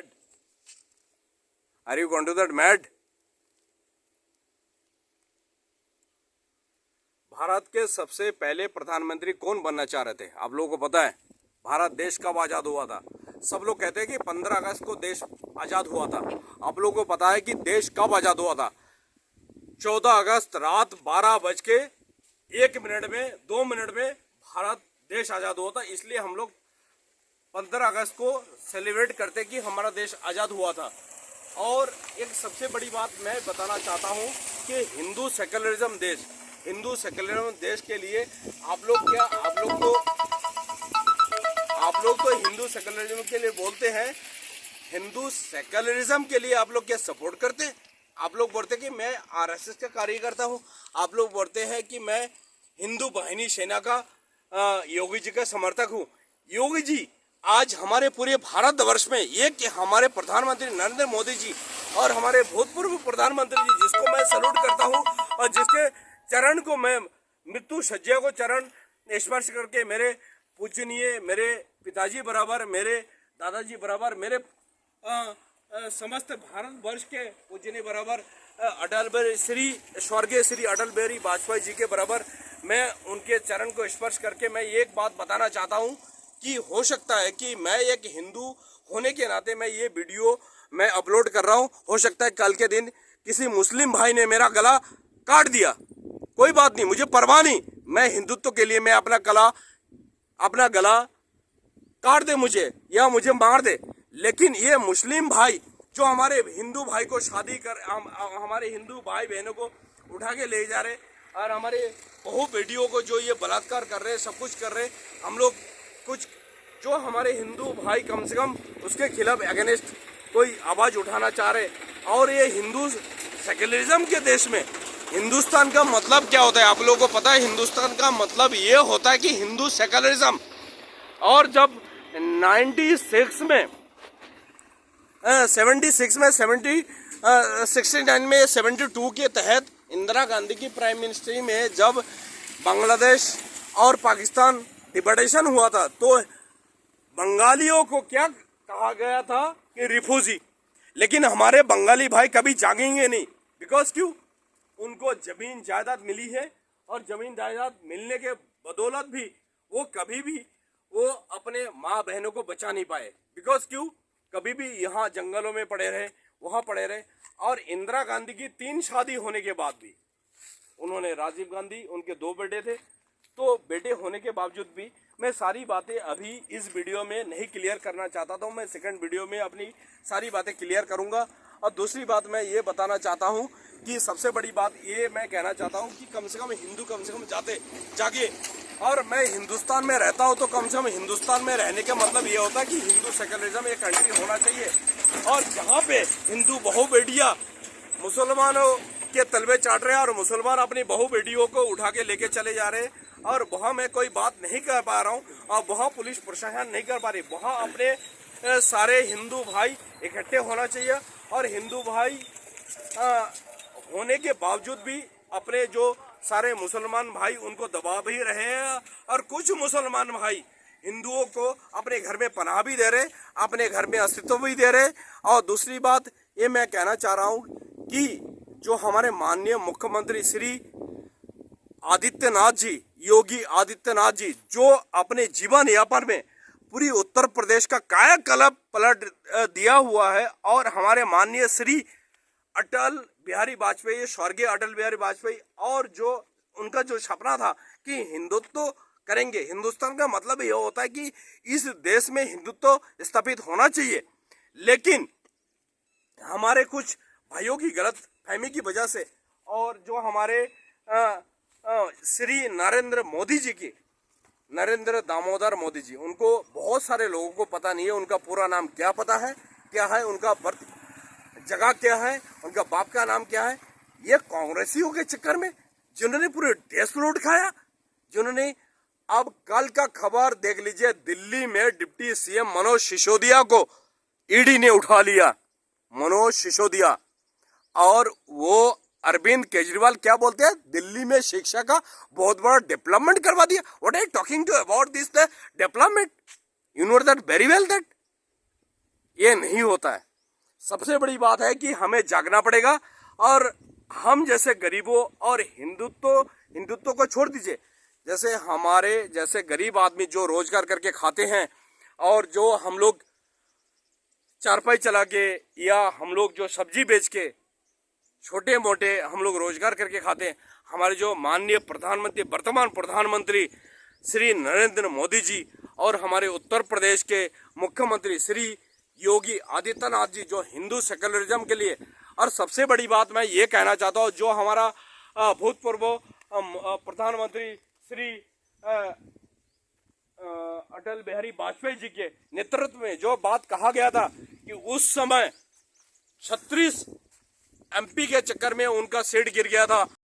mad? Are you going to that mad? Bharat के सबसे पहले प्रधानमंत्री कौन बनना चाह रहे थे? आप लोगों को पता है भारत देश कब आजाद हुआ था? सब लोग कहते हैं कि 15 अगस्त को देश आजाद हुआ था। आप लोगों को पता है कि देश कब आजाद हुआ था? 14 अगस्त रात 12:01 में 2 मिनट में भारत देश आजाद हुआ था। इसलिए हम लोग 15 अगस्त को सेलिब्रेट करते कि हमारा देश आजाद हुआ था। और एक सबसे बड़ी बात मैं बताना चाहता हूँ कि हिंदू सेक्युलरिज्म देश के लिए आप लोग तो हिंदू सेक्युलरिज्म के लिए बोलते हैं। हिंदू सेक्युलरिज्म के लिए आप लोग क्या सपोर्ट करते हैं? आप लोग बोलते हैं कि मैं आरएसएस का कार्यकर्ता हूँ। आप लोग बोलते हैं कि मैं हिंदू वाहिनी सेना का योगी जी का समर्थक हूँ। योगी जी आज हमारे पूरे भारतवर्ष में ये कि हमारे प्रधानमंत्री नरेंद्र मोदी जी और हमारे भूतपूर्व प्रधानमंत्री जी, जिसको मैं सैल्यूट करता हूँ और जिसके चरण को मैं मृत्यु शज्या को चरण स्पर्श करके मेरे पूजनीय, मेरे पिताजी बराबर, मेरे दादाजी बराबर, मेरे समस्त भारतवर्ष के पूजनीय बराबर स्वर्गीय श्री अटल बिहारी वाजपेयी जी के बराबर मैं उनके चरण को स्पर्श करके मैं एक बात बताना चाहता हूँ कि हो सकता है कि मैं एक हिंदू होने के नाते मैं ये वीडियो मैं अपलोड कर रहा हूँ। हो सकता है कल के दिन किसी मुस्लिम भाई ने मेरा गला काट दिया, कोई बात नहीं, मुझे परवाह नहीं। मैं हिंदुत्व के लिए मैं अपना गला काट दे मुझे या मुझे मार दे, लेकिन ये मुस्लिम भाई जो हमारे हिंदू भाई को हमारे हिंदू भाई बहनों को उठा के ले जा रहे और हमारे बहु बेटियों को जो ये बलात्कार कर रहे, सब कुछ कर रहे, हम लोग कुछ जो हमारे हिंदू भाई कम से कम उसके खिलाफ अगेंस्ट कोई आवाज उठाना चाह रहे। और ये हिंदू सेक्युलरिज्म के देश में हिंदुस्तान का मतलब क्या होता है? आप लोगों को पता है हिंदुस्तान का मतलब ये होता है कि हिंदू सेक्युलरिज्म। और जब 69 में 69 में 72 के तहत इंदिरा गांधी की प्राइम मिनिस्ट्री में जब बांग्लादेश और पाकिस्तान डिवाइडेशन हुआ था तो बंगालियों को क्या कहा गया था कि रिफ्यूजी। लेकिन हमारे बंगाली भाई कभी जागेंगे नहीं। बिकॉज क्यों? उनको जमीन जायदाद मिली है और जमीन जायदाद मिलने के बदौलत भी वो कभी भी वो अपने माँ बहनों को बचा नहीं पाए। बिकॉज क्यों? कभी भी यहाँ जंगलों में पड़े रहे, वहाँ पड़े रहे। और इंदिरा गांधी की 3 शादी होने के बाद भी उन्होंने राजीव गांधी, उनके 2 बेटे थे, तो बेटे होने के बावजूद भी मैं सारी बातें अभी इस वीडियो में नहीं क्लियर करना चाहता था। मैं सेकंड वीडियो में अपनी सारी बातें क्लियर करूंगा। और दूसरी बात मैं ये बताना चाहता हूँ कि सबसे बड़ी बात ये मैं कहना चाहता हूँ कि कम से कम हिंदू कम से कम जागे। और मैं हिंदुस्तान में रहता हूँ तो कम से कम हिंदुस्तान में रहने का मतलब ये होता है कि हिंदू सेक्युलरिज्म एक कंट्री होना चाहिए। और जहाँ पे हिंदू बहु बेटियाँ मुसलमानों के तलबे चाट रहे हैं और मुसलमान अपनी बहु बेटियों को उठा के लेके चले जा रहे हैं, और वहाँ मैं कोई बात नहीं कर पा रहा हूँ और वहाँ पुलिस प्रशासन नहीं कर पा रही। वहाँ अपने सारे हिंदू भाई इकट्ठे होना चाहिए। और हिंदू भाई होने के बावजूद भी अपने जो सारे मुसलमान भाई उनको दबा भी रहे हैं। और कुछ मुसलमान भाई हिंदुओं को अपने घर में पनाह भी दे रहे, अपने घर में अस्तित्व भी दे रहे। और दूसरी बात ये मैं कहना चाह रहा हूँ कि जो हमारे माननीय मुख्यमंत्री श्री आदित्यनाथ जी, योगी आदित्यनाथ जी, जो अपने जीवन यापन में पूरी उत्तर प्रदेश का कायाकल्प पलट दिया हुआ है। और हमारे माननीय श्री अटल बिहारी वाजपेयी, स्वर्गीय अटल बिहारी वाजपेयी, और जो उनका जो सपना था कि हिंदुत्व करेंगे, हिंदुस्तान का मतलब यह होता है कि इस देश में हिंदुत्व स्थापित होना चाहिए। लेकिन हमारे कुछ भाइयों की गलत फहमी की वजह से और जो हमारे श्री नरेंद्र दामोदर मोदी जी, उनको बहुत सारे लोगों को पता नहीं है उनका पूरा नाम क्या है, उनका बर्थ जगह क्या है, उनका बाप का नाम क्या है। ये कांग्रेसियों के चक्कर में जिन्होंने पूरे देश लूट खाया, जिन्होंने अब कल का खबर देख लीजिए, दिल्ली में डिप्टी सीएम मनोज सिसोदिया को ईडी ने उठा लिया। मनोज सिसोदिया और वो अरविंद केजरीवाल क्या बोलते हैं, दिल्ली में शिक्षा का बहुत बड़ा डेवलपमेंट करवा दिया। What are you talking to about this development? You know that very well that ये नहीं होता है। सबसे बड़ी बात है कि हमें जागना पड़ेगा, और हम जैसे गरीबों और हिंदुत्व को छोड़ दीजिए, जैसे हमारे जैसे गरीब आदमी जो रोजगार करके खाते हैं, और जो हम लोग चारपाई चला के, या हम लोग जो सब्जी बेच के छोटे मोटे हम लोग रोजगार करके खाते हैं, हमारे जो माननीय प्रधानमंत्री, वर्तमान प्रधानमंत्री श्री नरेंद्र मोदी जी, और हमारे उत्तर प्रदेश के मुख्यमंत्री श्री योगी आदित्यनाथ जी, जो हिंदू सेक्युलरिज्म के लिए, और सबसे बड़ी बात मैं ये कहना चाहता हूँ, जो हमारा भूतपूर्व प्रधानमंत्री श्री अटल बिहारी वाजपेयी जी के नेतृत्व में जो बात कहा गया था कि उस समय 36 MP के चक्कर में उनका सीट गिर गया था,